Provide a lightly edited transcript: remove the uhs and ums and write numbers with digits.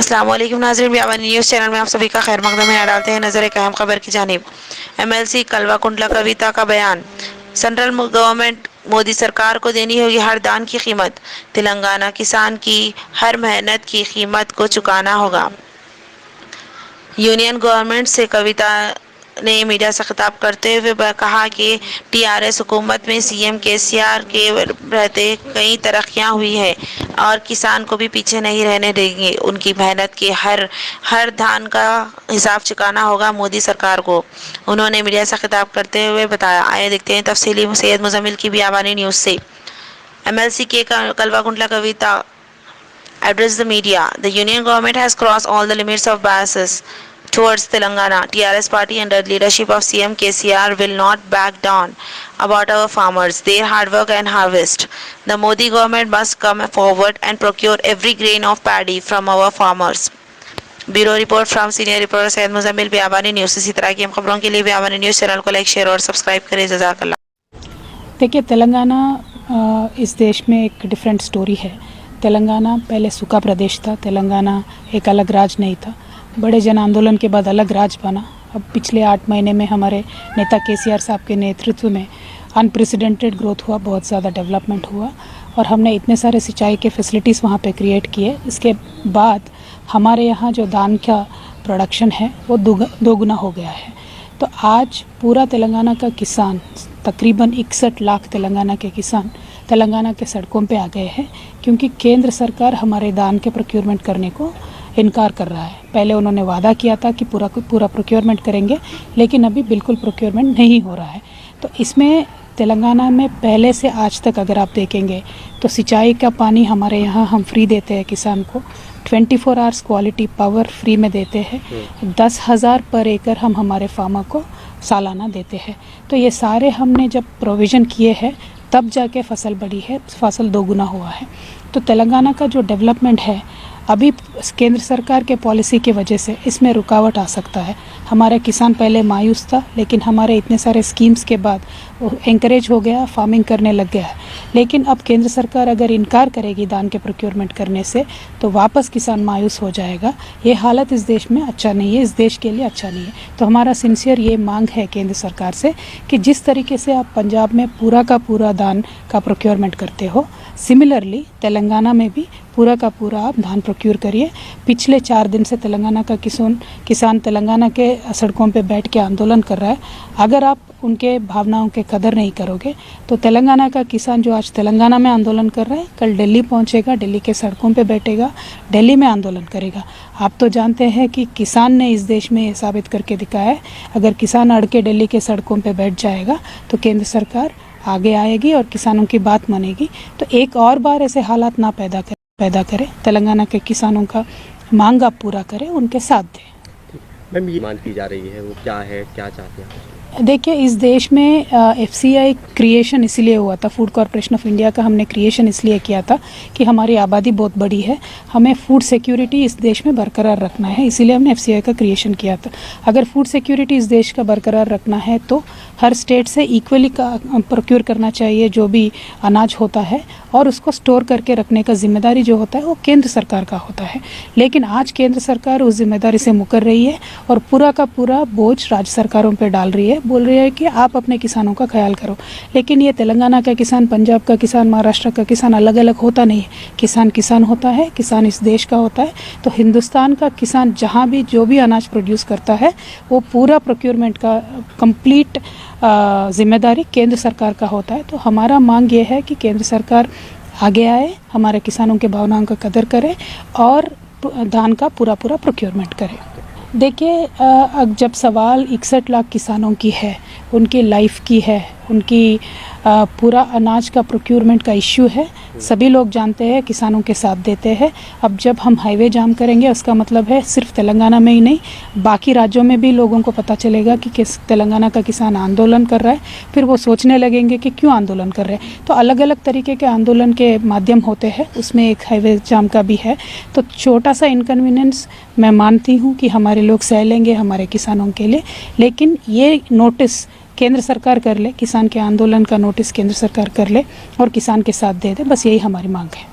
अस्सलाम वालेकुम नाज़रीन, व्यापारी न्यूज़ चैनल में आप सभी का खैर मकदम है। डालते हैं नजर एक अहम खबर की जानिब। एमएलसी कलवा कुंडला कविता का बयान। सेंट्रल गवर्नमेंट मोदी सरकार को देनी होगी हर दान की कीमत। तेलंगाना किसान की हर मेहनत की कीमत को चुकाना होगा। यूनियन गवर्नमेंट से कविता ने मीडिया से खिताब करते हुए कहा कि टीआरएस हुकूमत में सीएम केसीआर के रहते कई तरक्कियां हुई है और किसान को भी पीछे नहीं रहने देंगे। उनकी मेहनत के हर धान का हिसाब चुकाना होगा मोदी सरकार को, उन्होंने मीडिया से खिताब करते हुए बताया। आइए देखते हैं तफसीली सैयद मुजम्मिल की बियाबानी न्यूज़ से। एमएलसी के कलवा कुंडला कविता address the media. The union government has crossed all the limits of biases towards Telangana. TRS party under leadership of CM KCR will not back down about our farmers, their hard work and harvest. The Modi government must come forward and procure every grain of paddy from our farmers. Bureau report from senior reporter Syed Muzammil Biyabani news. इसी तरह की हम खबरों के लिए Biyabani news channel को like share और subscribe करें। जज़ाकल्लाह। देखिए, तेलंगाना इस देश में एक डिफरेंट स्टोरी है। तेलंगाना पहले सूखा प्रदेश था, तेलंगाना एक अलग राज्य नहीं था। बड़े जन आंदोलन के बाद अलग राज्य बना। अब पिछले 8 महीने में हमारे नेता केसीआर साहब के नेतृत्व में अनप्रेसिडेंटेड ग्रोथ हुआ, बहुत ज़्यादा डेवलपमेंट हुआ और हमने इतने सारे सिंचाई के फैसिलिटीज़ वहाँ पे क्रिएट किए। इसके बाद हमारे यहाँ जो धान का प्रोडक्शन है वो दोगुना हो गया है। तो आज पूरा तेलंगाना का किसान, तकरीबन 61 लाख तेलंगाना के किसान तेलंगाना के सड़कों पे आ गए हैं, क्योंकि केंद्र सरकार हमारे धान के प्रोक्योरमेंट करने को इनकार कर रहा है। पहले उन्होंने वादा किया था कि पूरा प्रोक्योरमेंट करेंगे, लेकिन अभी बिल्कुल प्रोक्योरमेंट नहीं हो रहा है। तो इसमें तेलंगाना में पहले से आज तक अगर आप देखेंगे तो सिंचाई का पानी हमारे यहाँ हम फ्री देते हैं किसान को, 24 आवर्स क्वालिटी पावर फ्री में देते हैं, 10,000 पर एकड़ हम हमारे फार्मर को सालाना देते हैं। तो ये सारे हमने जब प्रोविज़न किए हैं तब जाके फसल बढ़ी है, फसल दोगुना हुआ है। तो तेलंगाना का जो डेवलपमेंट है अभी केंद्र सरकार के पॉलिसी की वजह से इसमें रुकावट आ सकता है। हमारे किसान पहले मायूस था, लेकिन हमारे इतने सारे स्कीम्स के बाद वो एंकरेज हो गया, फार्मिंग करने लग गया है। लेकिन अब केंद्र सरकार अगर इनकार करेगी धान के प्रोक्योरमेंट करने से तो वापस किसान मायूस हो जाएगा। ये हालत इस देश में अच्छा नहीं है, इस देश के लिए अच्छा नहीं है। तो हमारा सिंसियर ये मांग है केंद्र सरकार से कि जिस तरीके से आप पंजाब में पूरा का पूरा धान का प्रोक्योरमेंट करते हो, सिमिलरली तेलंगाना में भी पूरा का पूरा आप धान प्रोक्योर करिए। पिछले 4 दिन से तेलंगाना का किसान तेलंगाना के सड़कों पे बैठ के आंदोलन कर रहा है। अगर आप उनके भावनाओं के कदर नहीं करोगे तो तेलंगाना का किसान जो आज तेलंगाना में आंदोलन कर रहा है, कल दिल्ली पहुंचेगा, दिल्ली के सड़कों पे बैठेगा, दिल्ली में आंदोलन करेगा। आप तो जानते हैं कि किसान ने इस देश में ये साबित करके दिखाया है, अगर किसान अड़ के दिल्ली के सड़कों पे बैठ जाएगा तो केंद्र सरकार आगे आएगी और किसानों की बात मानेगी। तो एक और बार ऐसे हालात ना पैदा करें। तेलंगाना के किसानों का मांग आप पूरा करें, उनके साथ दें। मैम, ये मांग की जा रही है वो क्या है, क्या चाहते हैं? देखिए, इस देश में FCI क्रिएशन इसलिए हुआ था, फूड कॉरपोरेशन ऑफ इंडिया का हमने क्रिएशन इसलिए किया था कि हमारी आबादी बहुत बड़ी है, हमें फूड सिक्योरिटी इस देश में बरकरार रखना है, इसीलिए हमने FCI का क्रिएशन किया था। अगर फूड सिक्योरिटी इस देश का बरकरार रखना है तो हर स्टेट से इक्वली का प्रोक्योर करना चाहिए जो भी अनाज होता है, और उसको स्टोर करके रखने का जिम्मेदारी जो होता है वो केंद्र सरकार का होता है। लेकिन आज केंद्र सरकार उस जिम्मेदारी से मुकर रही है और पूरा का पूरा बोझ राज्य सरकारों पर डाल रही है, बोल रही है कि आप अपने किसानों का ख्याल करो। लेकिन ये तेलंगाना का किसान, पंजाब का किसान, महाराष्ट्र का किसान अलग अलग होता नहीं है। किसान किसान होता है, किसान इस देश का होता है। तो हिंदुस्तान का किसान जहाँ भी जो भी अनाज प्रोड्यूस करता है वो पूरा प्रोक्योरमेंट का कंप्लीट जिम्मेदारी केंद्र सरकार का होता है। तो हमारा मांग ये है कि केंद्र सरकार आगे आए, हमारे किसानों के भावनाओं का कदर करे और धान का पूरा प्रोक्योरमेंट करे। देखिए, जब सवाल 61 लाख किसानों की है, उनकी लाइफ की है, उनकी पूरा अनाज का प्रोक्योरमेंट का इश्यू है, सभी लोग जानते हैं, किसानों के साथ देते हैं। अब जब हम हाईवे जाम करेंगे उसका मतलब है सिर्फ तेलंगाना में ही नहीं, बाकी राज्यों में भी लोगों को पता चलेगा कि किस तेलंगाना का किसान आंदोलन कर रहा है। फिर वो सोचने लगेंगे कि क्यों आंदोलन कर रहे हैं। तो अलग अलग तरीके के आंदोलन के माध्यम होते हैं, उसमें एक हाईवे जाम का भी है। तो छोटा सा इनकन्वीनियंस मैं मानती हूँ कि हमारे लोग सह लेंगे हमारे किसानों के लिए, लेकिन ये नोटिस केंद्र सरकार कर ले, किसान के आंदोलन का नोटिस केंद्र सरकार कर ले और किसान के साथ दे दे, बस यही हमारी मांग है।